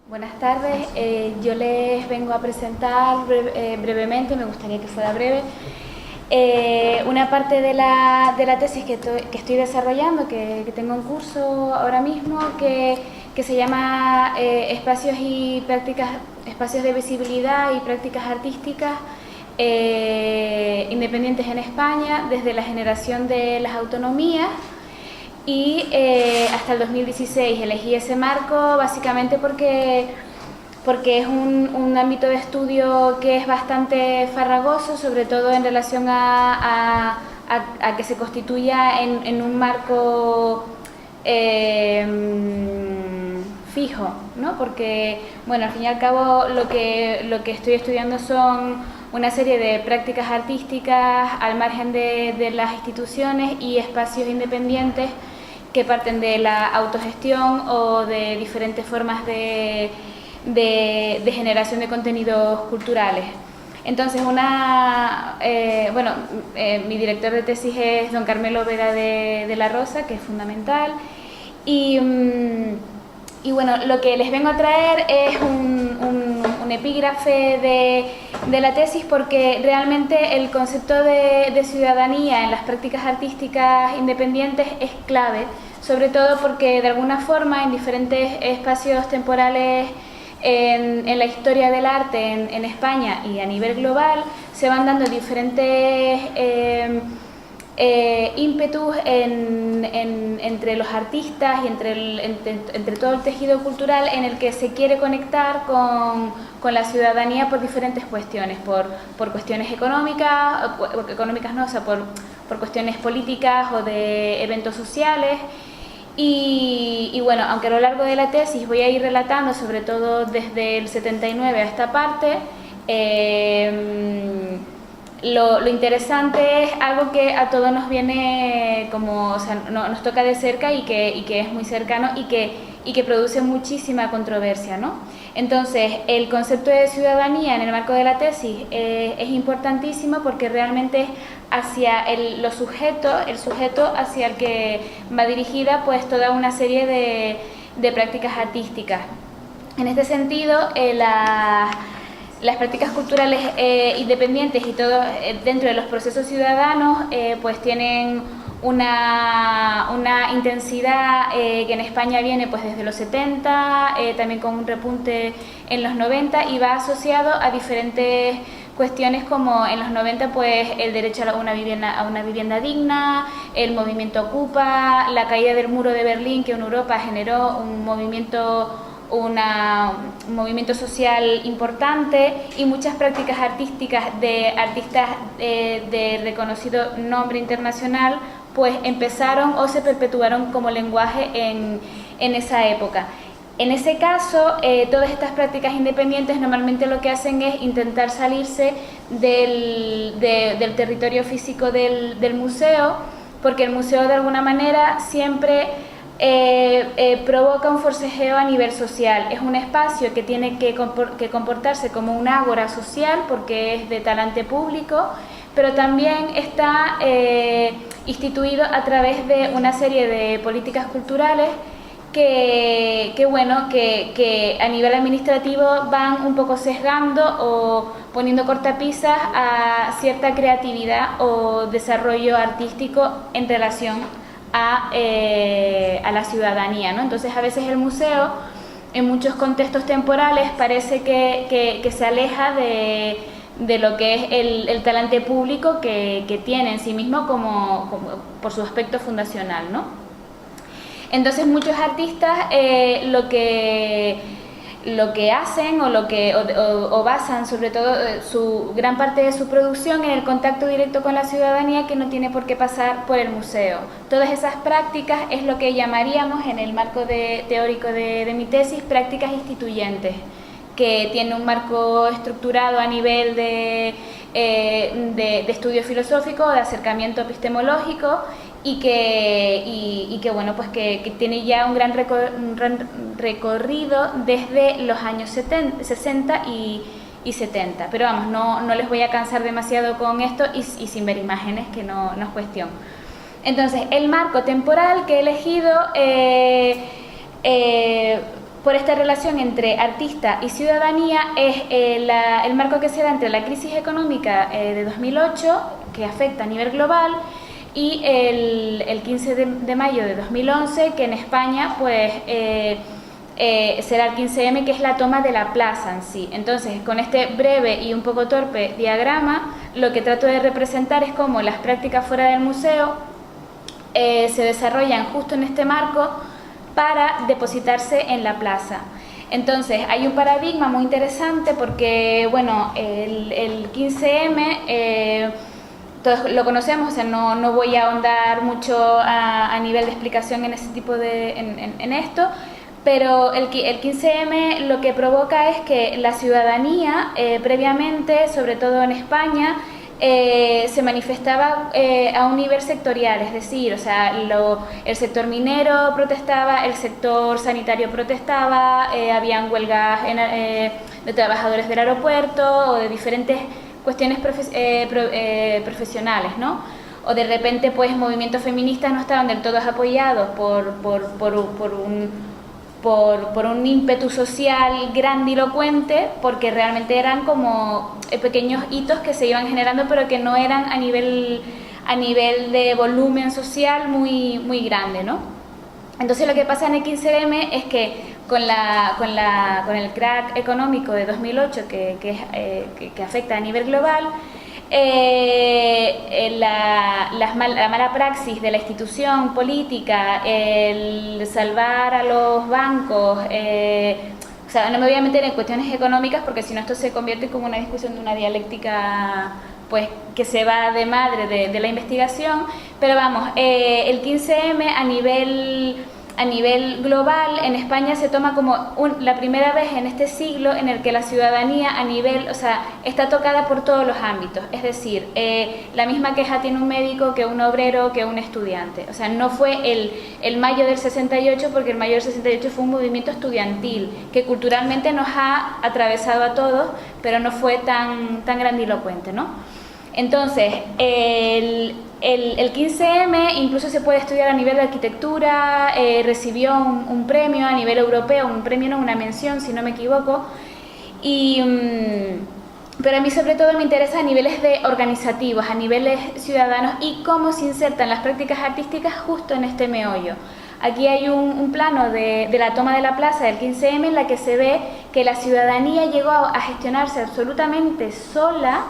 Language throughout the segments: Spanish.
Buenas tardes, yo les vengo a presentar brevemente, me gustaría que fuera breve, una parte de la tesis que estoy desarrollando, que tengo en curso ahora mismo, que se llama espacios de visibilidad y prácticas artísticas independientes en España desde la generación de las autonomías. Y hasta el 2016 elegí ese marco básicamente porque es un ámbito de estudio que es bastante farragoso, sobre todo en relación a que se constituya en un marco fijo, ¿no? Porque, bueno, al fin y al cabo lo que estoy estudiando son una serie de prácticas artísticas al margen de las instituciones y espacios independientes que parten de la autogestión o de diferentes formas de generación de contenidos culturales. Entonces, mi director de tesis es don Carmelo Vera de la Rosa, que es fundamental, y bueno, lo que les vengo a traer es un epígrafe de la tesis, porque realmente el concepto de ciudadanía en las prácticas artísticas independientes es clave, sobre todo porque de alguna forma en diferentes espacios temporales en la historia del arte en España y a nivel global se van dando diferentes ímpetus entre los artistas y entre todo el tejido cultural en el que se quiere conectar con la ciudadanía por diferentes cuestiones, por cuestiones económicas no, o sea, por cuestiones políticas o de eventos sociales. Y bueno, aunque a lo largo de la tesis voy a ir relatando, sobre todo desde el 79 a esta parte, lo interesante es algo que a todos nos viene como, o sea, nos toca de cerca y que es muy cercano y que produce muchísima controversia, ¿no? Entonces, el concepto de ciudadanía en el marco de la tesis es importantísimo porque realmente es hacia el sujeto hacia el que va dirigida pues toda una serie de prácticas artísticas. En este sentido, las prácticas culturales independientes y todo dentro de los procesos ciudadanos pues tienen una intensidad que en España viene pues desde los 70, también con un repunte en los 90 y va asociado a diferentes cuestiones como en los 90 pues el derecho a una vivienda digna, el movimiento Ocupa, la caída del muro de Berlín que en Europa generó un movimiento social importante y muchas prácticas artísticas de artistas de reconocido nombre internacional pues empezaron o se perpetuaron como lenguaje en esa época. En ese caso, todas estas prácticas independientes normalmente lo que hacen es intentar salirse del territorio físico del museo, porque el museo de alguna manera siempre provoca un forcejeo a nivel social. Es un espacio que tiene que comportarse como un ágora social porque es de talante público, pero también está instituido a través de una serie de políticas culturales que a nivel administrativo van un poco sesgando o poniendo cortapisas a cierta creatividad o desarrollo artístico en relación a la ciudadanía, ¿no? Entonces a veces el museo en muchos contextos temporales parece que se aleja de lo que es el talante público que tiene en sí mismo como por su aspecto fundacional, ¿no? Entonces muchos artistas lo que hacen o basan sobre todo su gran parte de su producción en el contacto directo con la ciudadanía que no tiene por qué pasar por el museo. Todas esas prácticas es lo que llamaríamos en el marco teórico de mi tesis prácticas instituyentes, que tiene un marco estructurado a nivel de estudio filosófico, de acercamiento epistemológico y que tiene ya un gran recorrido desde los años 60 y 70. Pero vamos, no les voy a cansar demasiado con esto y sin ver imágenes, que no es cuestión. Entonces, el marco temporal que he elegido por esta relación entre artista y ciudadanía es el marco que se da entre la crisis económica de 2008, que afecta a nivel global, y el 15 de mayo de 2011, que en España pues será el 15M, que es la toma de la plaza en sí. Entonces, con este breve y un poco torpe diagrama, lo que trato de representar es cómo las prácticas fuera del museo se desarrollan justo en este marco para depositarse en la plaza. Entonces, hay un paradigma muy interesante porque, bueno, el 15M, todos lo conocemos, o sea, no voy a ahondar mucho a nivel de explicación en ese tipo en esto, pero el 15M lo que provoca es que la ciudadanía, previamente, sobre todo en España, se manifestaba a un nivel sectorial, es decir, o sea, el sector minero protestaba, el sector sanitario protestaba, habían huelgas de trabajadores del aeropuerto o de diferentes cuestiones profesionales, ¿no? O de repente, pues, movimientos feministas no estaban del todo apoyados por un ímpetu social grandilocuente, porque realmente eran como pequeños hitos que se iban generando, pero que no eran a nivel de volumen social muy grande, ¿no? Entonces lo que pasa en el 15M es que con el crack económico de 2008 que afecta a nivel global, la mala praxis de la institución política, el salvar a los bancos, o sea, no me voy a meter en cuestiones económicas porque si no esto se convierte como una discusión de una dialéctica pues que se va de madre de la investigación, pero vamos, el 15M a nivel global en España se toma como la primera vez en este siglo en el que la ciudadanía o sea, está tocada por todos los ámbitos, es decir, la misma queja tiene un médico que un obrero, que un estudiante, o sea, no fue el mayo del 68, porque el mayo del 68 fue un movimiento estudiantil que culturalmente nos ha atravesado a todos, pero no fue tan grandilocuente, ¿no? Entonces, el 15M incluso se puede estudiar a nivel de arquitectura, recibió un premio a nivel europeo, un premio no, una mención si no me equivoco, pero a mí sobre todo me interesa a niveles organizativos, a niveles ciudadanos y cómo se insertan las prácticas artísticas justo en este meollo. Aquí hay un plano de la toma de la plaza del 15M en la que se ve que la ciudadanía llegó a gestionarse absolutamente sola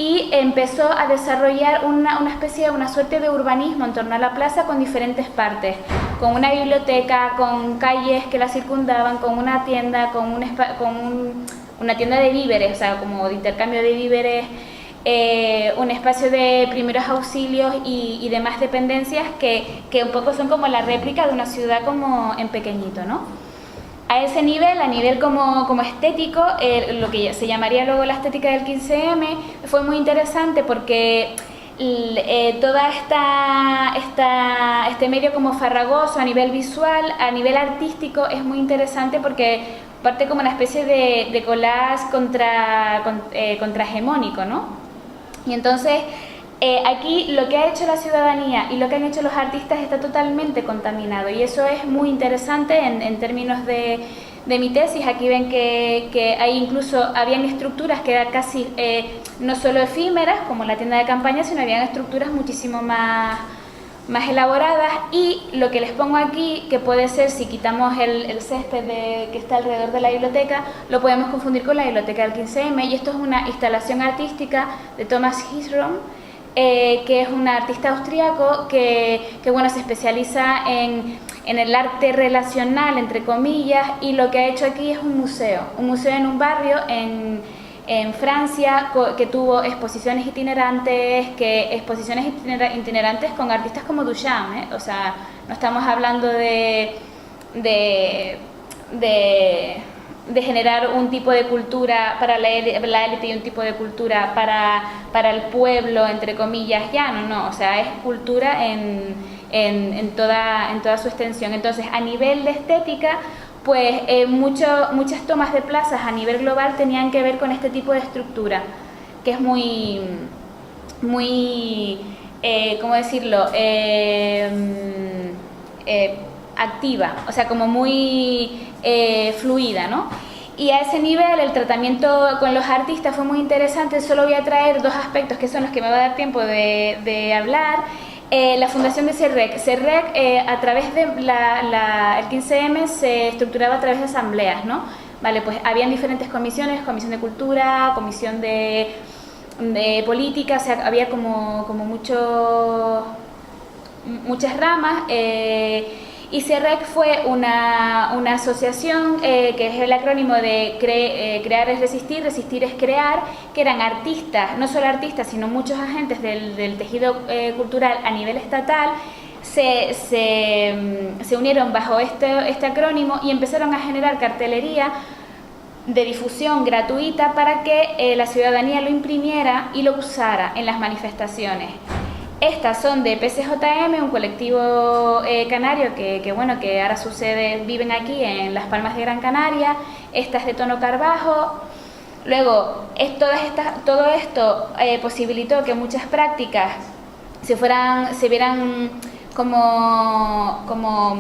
y empezó a desarrollar una suerte de urbanismo en torno a la plaza con diferentes partes, con una biblioteca, con calles que la circundaban, con una tienda, con una tienda de víveres, o sea, como de intercambio de víveres, un espacio de primeros auxilios y demás dependencias que un poco son como la réplica de una ciudad como en pequeñito, ¿no? A ese nivel, a nivel como estético, lo que se llamaría luego la estética del 15M, fue muy interesante porque toda este medio como farragoso a nivel visual, a nivel artístico, es muy interesante porque parte como una especie de collage contrahegemónico, ¿no? Y entonces, aquí lo que ha hecho la ciudadanía y lo que han hecho los artistas está totalmente contaminado, y eso es muy interesante en términos de mi tesis. Aquí ven que habían estructuras que eran casi no solo efímeras como la tienda de campaña, sino habían estructuras muchísimo más elaboradas, y lo que les pongo aquí, que puede ser, si quitamos el césped que está alrededor de la biblioteca, lo podemos confundir con la biblioteca del 15M, y esto es una instalación artística de Thomas Hirsrom, que es un artista austríaco que bueno, se especializa en el arte relacional, entre comillas, y lo que ha hecho aquí es un museo en un barrio en Francia, que tuvo exposiciones itinerantes con artistas como Duchamp, o sea, no estamos hablando de generar un tipo de cultura para la élite y un tipo de cultura para el pueblo, entre comillas, llano, no, o sea, es cultura en toda su extensión. Entonces, a nivel de estética, pues muchas tomas de plazas a nivel global tenían que ver con este tipo de estructura, que es muy ¿cómo decirlo? activa, o sea, como muy fluida, ¿no? Y a ese nivel el tratamiento con los artistas fue muy interesante. Solo voy a traer dos aspectos que son los que me va a dar tiempo de hablar. La fundación de CERREC. CERREC, a través de el 15M se estructuraba a través de asambleas, ¿no? Vale, pues habían diferentes comisiones, comisión de cultura, comisión de política, o sea, había como muchas ramas. Y CERREC fue una asociación que es el acrónimo de crear es resistir, resistir es crear, que eran artistas, no solo artistas, sino muchos agentes del tejido cultural a nivel estatal. Se unieron bajo este acrónimo y empezaron a generar cartelería de difusión gratuita para que la ciudadanía lo imprimiera y lo usara en las manifestaciones. Estas son de PCJM, un colectivo canario que ahora viven aquí en Las Palmas de Gran Canaria. Esta es de Tono Carbajo. Luego, todo esto posibilitó que muchas prácticas se vieran como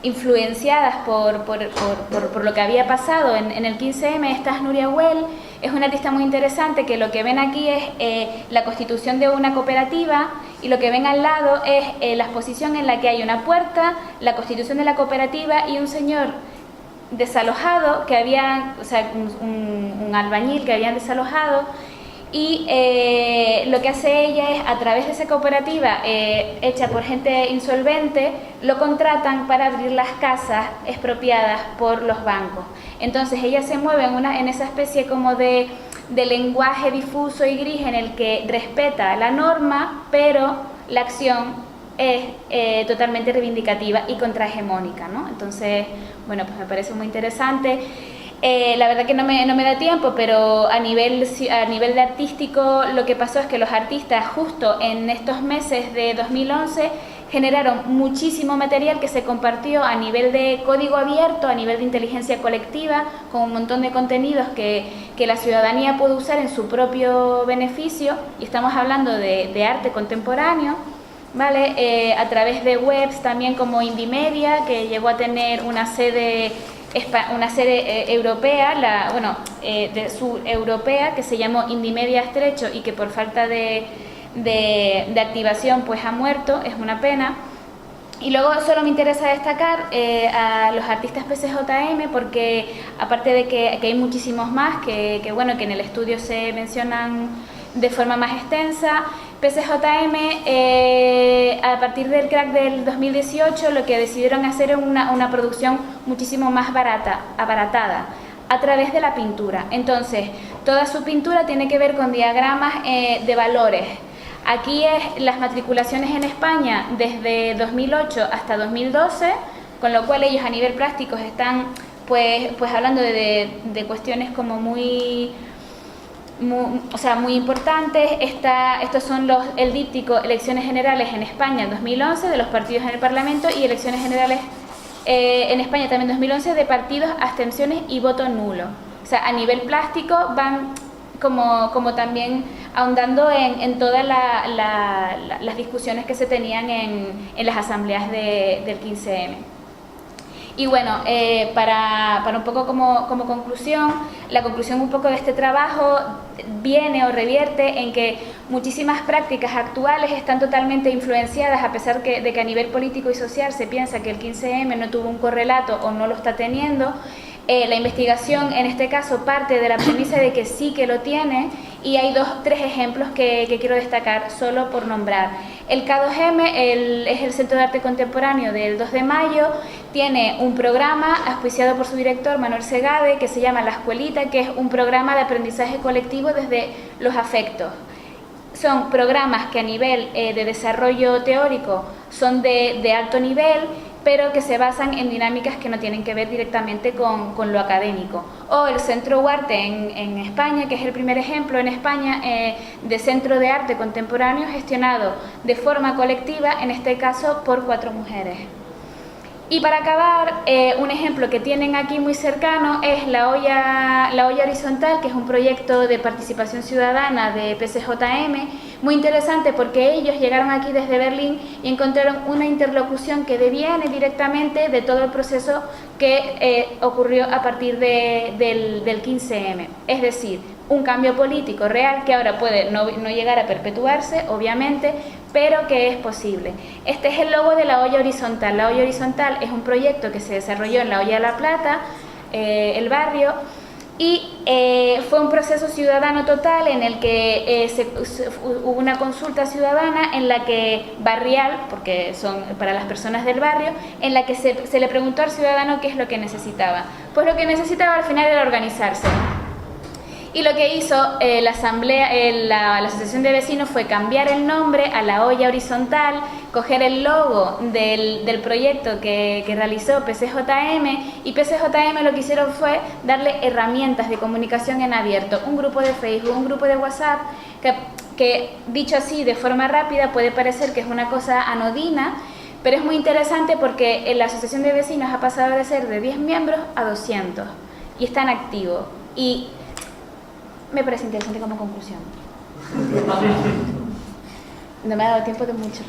influenciadas por lo que había pasado en el 15M. Esta es Nuria Güell, es una artista muy interesante que lo que ven aquí es la constitución de una cooperativa, y lo que ven al lado es la exposición en la que hay una puerta, la constitución de la cooperativa y un señor desalojado que había, o sea, un albañil que habían desalojado. Y lo que hace ella es, a través de esa cooperativa hecha por gente insolvente, lo contratan para abrir las casas expropiadas por los bancos. Entonces ella se mueve en esa especie como de lenguaje difuso y gris en el que respeta la norma, pero la acción es totalmente reivindicativa y contrahegemónica, ¿no? Entonces, bueno, pues me parece muy interesante. La verdad que no me da tiempo, pero a nivel de artístico lo que pasó es que los artistas justo en estos meses de 2011 generaron muchísimo material que se compartió a nivel de código abierto, a nivel de inteligencia colectiva, con un montón de contenidos que la ciudadanía puede usar en su propio beneficio, y estamos hablando de arte contemporáneo, ¿vale? A través de webs también como Indimedia, que llegó a tener una sede europea, europea, que se llamó Indimedia Estrecho y que por falta de activación pues ha muerto, es una pena. Y luego solo me interesa destacar a los artistas PCJM, porque aparte de que hay muchísimos más que en el estudio se mencionan de forma más extensa. PCJM, a partir del crack del 2018, lo que decidieron hacer es una producción muchísimo más abaratada, a través de la pintura. Entonces, toda su pintura tiene que ver con diagramas de valores. Aquí es las matriculaciones en España desde 2008 hasta 2012, con lo cual ellos a nivel práctico están pues hablando de cuestiones como muy importantes. Estos son el díptico Elecciones Generales en España en 2011 de los partidos en el Parlamento, y Elecciones Generales en España también en 2011 de partidos, abstenciones y voto nulo. O sea, a nivel plástico van como también ahondando en todas las discusiones que se tenían en las asambleas del 15M. Y bueno, para un poco como conclusión, la conclusión un poco de este trabajo viene o revierte en que muchísimas prácticas actuales están totalmente influenciadas, a pesar de que a nivel político y social se piensa que el 15M no tuvo un correlato o no lo está teniendo. La investigación en este caso parte de la premisa de que sí que lo tiene, y hay tres ejemplos que quiero destacar solo por nombrar. El K2M es el Centro de Arte Contemporáneo del 2 de mayo, tiene un programa auspiciado por su director Manuel Segade que se llama La Escuelita, que es un programa de aprendizaje colectivo desde los afectos. Son programas que a nivel de desarrollo teórico son de alto nivel, pero que se basan en dinámicas que no tienen que ver directamente con lo académico. O el Centro Huarte en España, que es el primer ejemplo en España de centro de arte contemporáneo gestionado de forma colectiva, en este caso por 4 mujeres. Y para acabar, un ejemplo que tienen aquí muy cercano es la olla horizontal, que es un proyecto de participación ciudadana de PCJM, muy interesante porque ellos llegaron aquí desde Berlín y encontraron una interlocución que deviene directamente de todo el proceso que ocurrió a partir del 15M. Es decir, un cambio político real que ahora puede no llegar a perpetuarse, obviamente, pero que es posible. Este es el logo de la olla horizontal. La olla horizontal es un proyecto que se desarrolló en la Olla de la Plata, el barrio, y fue un proceso ciudadano total en el que hubo una consulta ciudadana en la que barrial, porque son para las personas del barrio, en la que se le preguntó al ciudadano qué es lo que necesitaba. Pues lo que necesitaba al final era organizarse. Y lo que hizo la asamblea, la asociación de vecinos fue cambiar el nombre a la olla horizontal, coger el logo del proyecto que realizó PCJM, y PCJM lo que hicieron fue darle herramientas de comunicación en abierto, un grupo de Facebook, un grupo de WhatsApp, que dicho así de forma rápida puede parecer que es una cosa anodina, pero es muy interesante porque la asociación de vecinos ha pasado de ser de 10 miembros a 200 y están activos. Y me parece interesante como conclusión. No me ha dado tiempo de mucho.